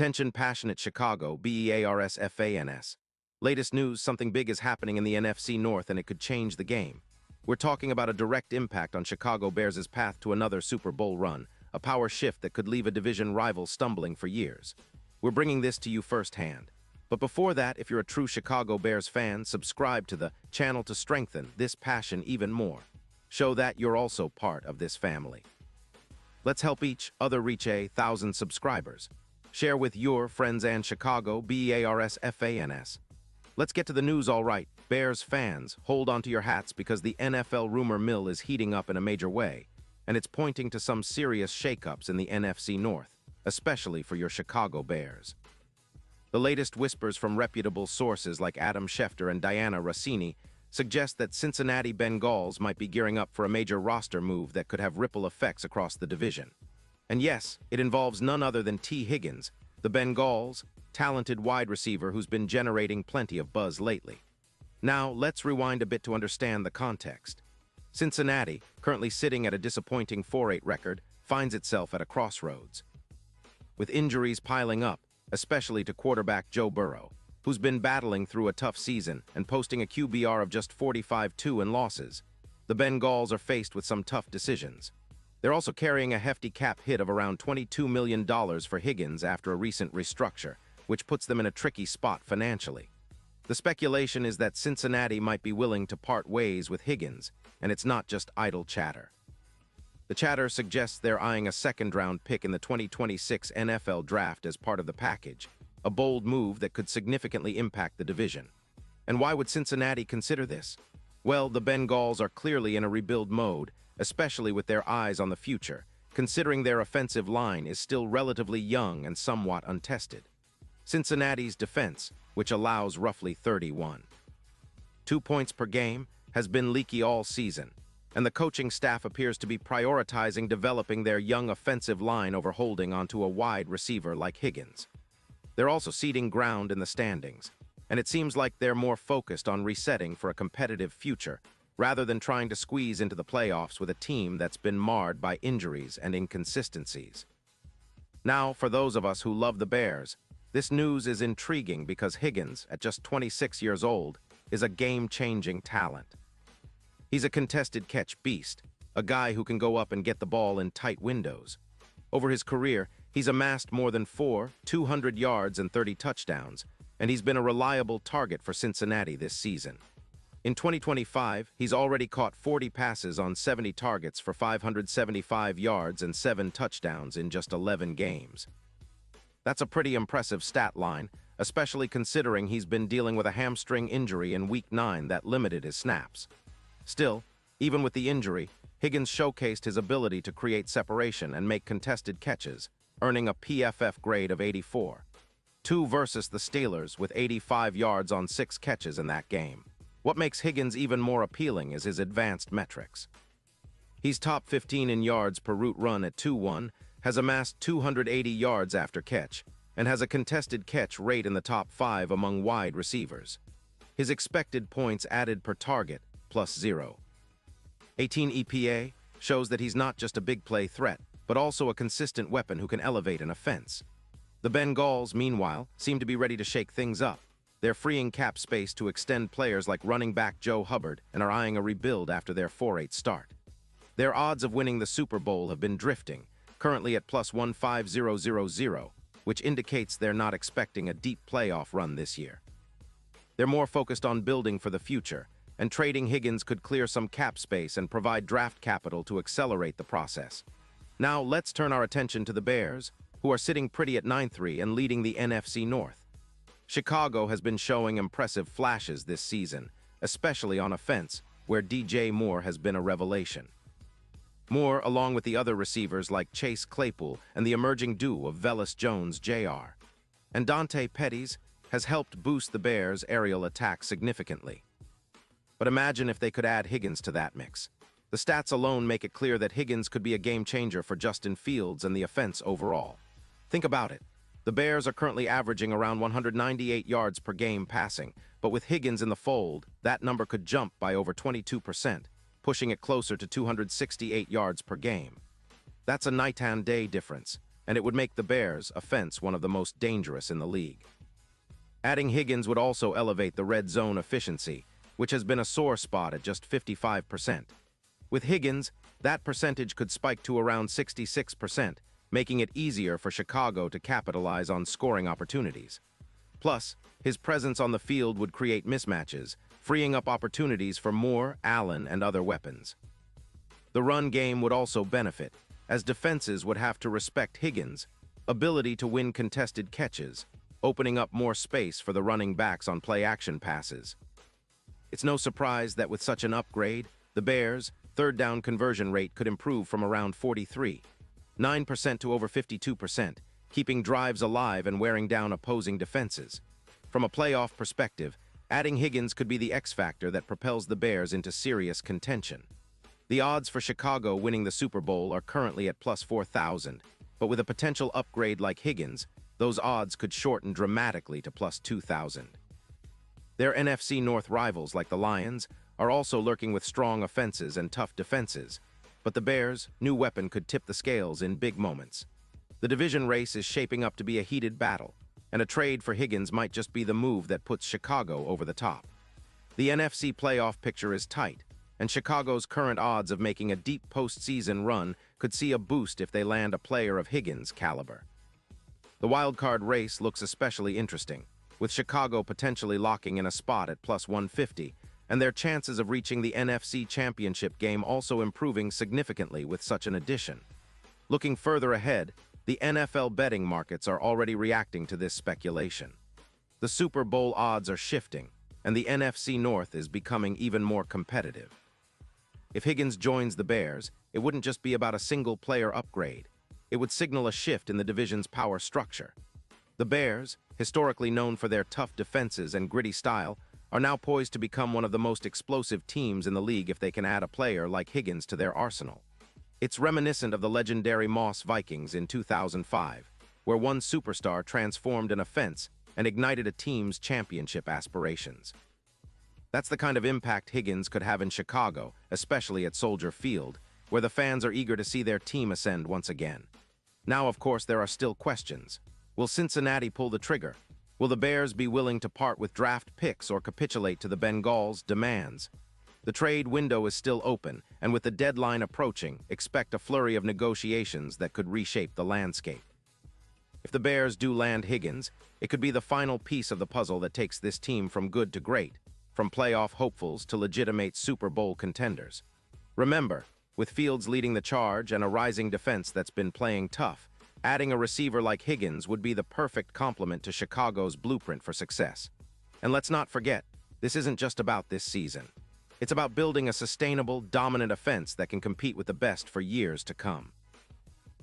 Attention passionate Chicago, BENGALS. Latest news, something big is happening in the NFC North and it could change the game. We're talking about a direct impact on Chicago Bears' path to another Super Bowl run, a power shift that could leave a division rival stumbling for years. We're bringing this to you firsthand. But before that, if you're a true Chicago Bears fan, subscribe to the channel to strengthen this passion even more. Show that you're also part of this family. Let's help each other reach 1,000 subscribers. Share with your friends and Chicago, BERS. Let's get to the news, all right. Bears fans, hold on to your hats because the NFL rumor mill is heating up in a major way, and it's pointing to some serious shakeups in the NFC North, especially for your Chicago Bears. The latest whispers from reputable sources like Adam Schefter and Diana Rossini suggest that Cincinnati Bengals might be gearing up for a major roster move that could have ripple effects across the division. And yes, it involves none other than T. Higgins, the Bengals' talented wide receiver who's been generating plenty of buzz lately. Now, let's rewind a bit to understand the context. Cincinnati, currently sitting at a disappointing 4-8 record, finds itself at a crossroads. With injuries piling up, especially to quarterback Joe Burrow, who's been battling through a tough season and posting a QBR of just 45-2 in losses, the Bengals are faced with some tough decisions. They're also carrying a hefty cap hit of around $22 million for Higgins after a recent restructure, which puts them in a tricky spot financially. The speculation is that Cincinnati might be willing to part ways with Higgins, and it's not just idle chatter. The chatter suggests they're eyeing a second-round pick in the 2026 NFL Draft as part of the package, a bold move that could significantly impact the division. And why would Cincinnati consider this? Well, the Bengals are clearly in a rebuild mode, especially with their eyes on the future, considering their offensive line is still relatively young and somewhat untested. Cincinnati's defense, which allows roughly 31.2 points per game, has been leaky all season, and the coaching staff appears to be prioritizing developing their young offensive line over holding onto a wide receiver like Higgins. They're also ceding ground in the standings, and it seems like they're more focused on resetting for a competitive future rather than trying to squeeze into the playoffs with a team that's been marred by injuries and inconsistencies. Now, for those of us who love the Bears, this news is intriguing because Higgins, at just 26 years old, is a game-changing talent. He's a contested catch beast, a guy who can go up and get the ball in tight windows. Over his career, he's amassed more than 200 yards and 30 touchdowns, and he's been a reliable target for Cincinnati this season. In 2025, he's already caught 40 passes on 70 targets for 575 yards and 7 touchdowns in just 11 games. That's a pretty impressive stat line, especially considering he's been dealing with a hamstring injury in Week 9 that limited his snaps. Still, even with the injury, Higgins showcased his ability to create separation and make contested catches, earning a PFF grade of 84. 2 versus the Steelers with 85 yards on 6 catches in that game. What makes Higgins even more appealing is his advanced metrics. He's top 15 in yards per route run at 2-1, has amassed 280 yards after catch, and has a contested catch rate in the top 5 among wide receivers. His expected points added per target, +0. 18 EPA shows that he's not just a big play threat, but also a consistent weapon who can elevate an offense. The Bengals, meanwhile, seem to be ready to shake things up. They're freeing cap space to extend players like running back Joe Hubbard and are eyeing a rebuild after their 4-8 start. Their odds of winning the Super Bowl have been drifting, currently at +15000, which indicates they're not expecting a deep playoff run this year. They're more focused on building for the future, and trading Higgins could clear some cap space and provide draft capital to accelerate the process. Now, let's turn our attention to the Bears, who are sitting pretty at 9-3 and leading the NFC North. Chicago has been showing impressive flashes this season, especially on offense, where DJ Moore has been a revelation. Moore, along with the other receivers like Chase Claypool and the emerging duo of Velus Jones Jr. and Dante Pettis, has helped boost the Bears' aerial attack significantly. But imagine if they could add Higgins to that mix. The stats alone make it clear that Higgins could be a game-changer for Justin Fields and the offense overall. Think about it. The Bears are currently averaging around 198 yards per game passing, but with Higgins in the fold, that number could jump by over 22%, pushing it closer to 268 yards per game. That's a night and day difference, and it would make the Bears' offense one of the most dangerous in the league. Adding Higgins would also elevate the red zone efficiency, which has been a sore spot at just 55%. With Higgins, that percentage could spike to around 66%, making it easier for Chicago to capitalize on scoring opportunities. Plus, his presence on the field would create mismatches, freeing up opportunities for Moore, Allen, and other weapons. The run game would also benefit, as defenses would have to respect Higgins' ability to win contested catches, opening up more space for the running backs on play-action passes. It's no surprise that with such an upgrade, the Bears' third-down conversion rate could improve from around 43.9% to over 52%, keeping drives alive and wearing down opposing defenses. From a playoff perspective, adding Higgins could be the X factor that propels the Bears into serious contention. The odds for Chicago winning the Super Bowl are currently at plus 4,000, but with a potential upgrade like Higgins, those odds could shorten dramatically to plus 2,000. Their NFC North rivals, like the Lions, are also lurking with strong offenses and tough defenses, but the Bears' new weapon could tip the scales in big moments. The division race is shaping up to be a heated battle, and a trade for Higgins might just be the move that puts Chicago over the top. The NFC playoff picture is tight, and Chicago's current odds of making a deep postseason run could see a boost if they land a player of Higgins' caliber. The wildcard race looks especially interesting, with Chicago potentially locking in a spot at plus 150, and their chances of reaching the NFC Championship game also improving significantly with such an addition. Looking further ahead, the NFL betting markets are already reacting to this speculation. The Super Bowl odds are shifting, and the NFC North is becoming even more competitive. If Higgins joins the Bears, it wouldn't just be about a single-player upgrade. It would signal a shift in the division's power structure. The Bears, historically known for their tough defenses and gritty style, are now poised to become one of the most explosive teams in the league if they can add a player like Higgins to their arsenal. It's reminiscent of the legendary Moss Vikings in 2005, where one superstar transformed an offense and ignited a team's championship aspirations. That's the kind of impact Higgins could have in Chicago, especially at Soldier Field, where the fans are eager to see their team ascend once again. Now, of course, there are still questions. Will Cincinnati pull the trigger? Will the Bears be willing to part with draft picks or capitulate to the Bengals' demands? The trade window is still open, and with the deadline approaching, expect a flurry of negotiations that could reshape the landscape. If the Bears do land Higgins, it could be the final piece of the puzzle that takes this team from good to great, from playoff hopefuls to legitimate Super Bowl contenders. Remember, with Fields leading the charge and a rising defense that's been playing tough, adding a receiver like Higgins would be the perfect complement to Chicago's blueprint for success. And let's not forget, this isn't just about this season. It's about building a sustainable, dominant offense that can compete with the best for years to come.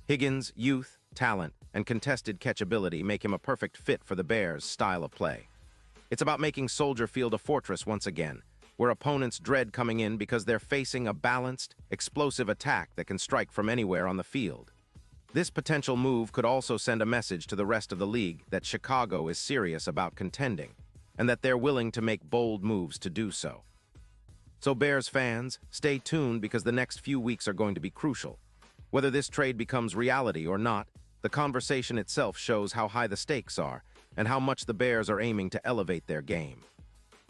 Higgins' youth, talent, and contested catchability make him a perfect fit for the Bears' style of play. It's about making Soldier Field a fortress once again, where opponents dread coming in because they're facing a balanced, explosive attack that can strike from anywhere on the field. This potential move could also send a message to the rest of the league that Chicago is serious about contending, and that they're willing to make bold moves to do so. So Bears fans, stay tuned because the next few weeks are going to be crucial. Whether this trade becomes reality or not, the conversation itself shows how high the stakes are and how much the Bears are aiming to elevate their game.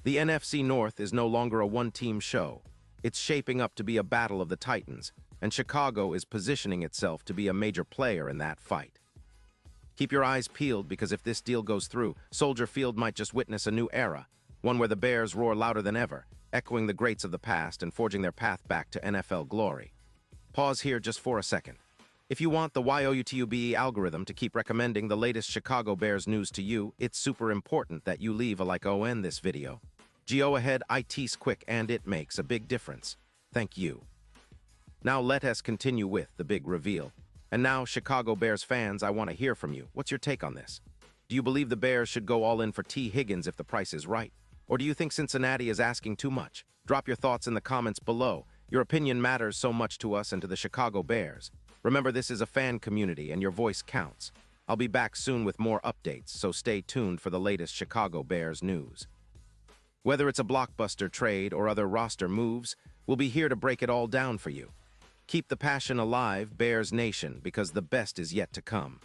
The NFC North is no longer a one-team show. It's shaping up to be a battle of the Titans, and Chicago is positioning itself to be a major player in that fight. Keep your eyes peeled because if this deal goes through, Soldier Field might just witness a new era, one where the Bears roar louder than ever, echoing the greats of the past and forging their path back to NFL glory. Pause here just for a second. If you want the YOUTUBE algorithm to keep recommending the latest Chicago Bears news to you, it's super important that you leave a like on this video. Go ahead, it's quick and it makes a big difference. Thank you. Now let us continue with the big reveal. And now, Chicago Bears fans, I want to hear from you. What's your take on this? Do you believe the Bears should go all in for T. Higgins if the price is right? Or do you think Cincinnati is asking too much? Drop your thoughts in the comments below. Your opinion matters so much to us and to the Chicago Bears. Remember, this is a fan community and your voice counts. I'll be back soon with more updates, so stay tuned for the latest Chicago Bears news. Whether it's a blockbuster trade or other roster moves, we'll be here to break it all down for you. Keep the passion alive, Bears Nation, because the best is yet to come.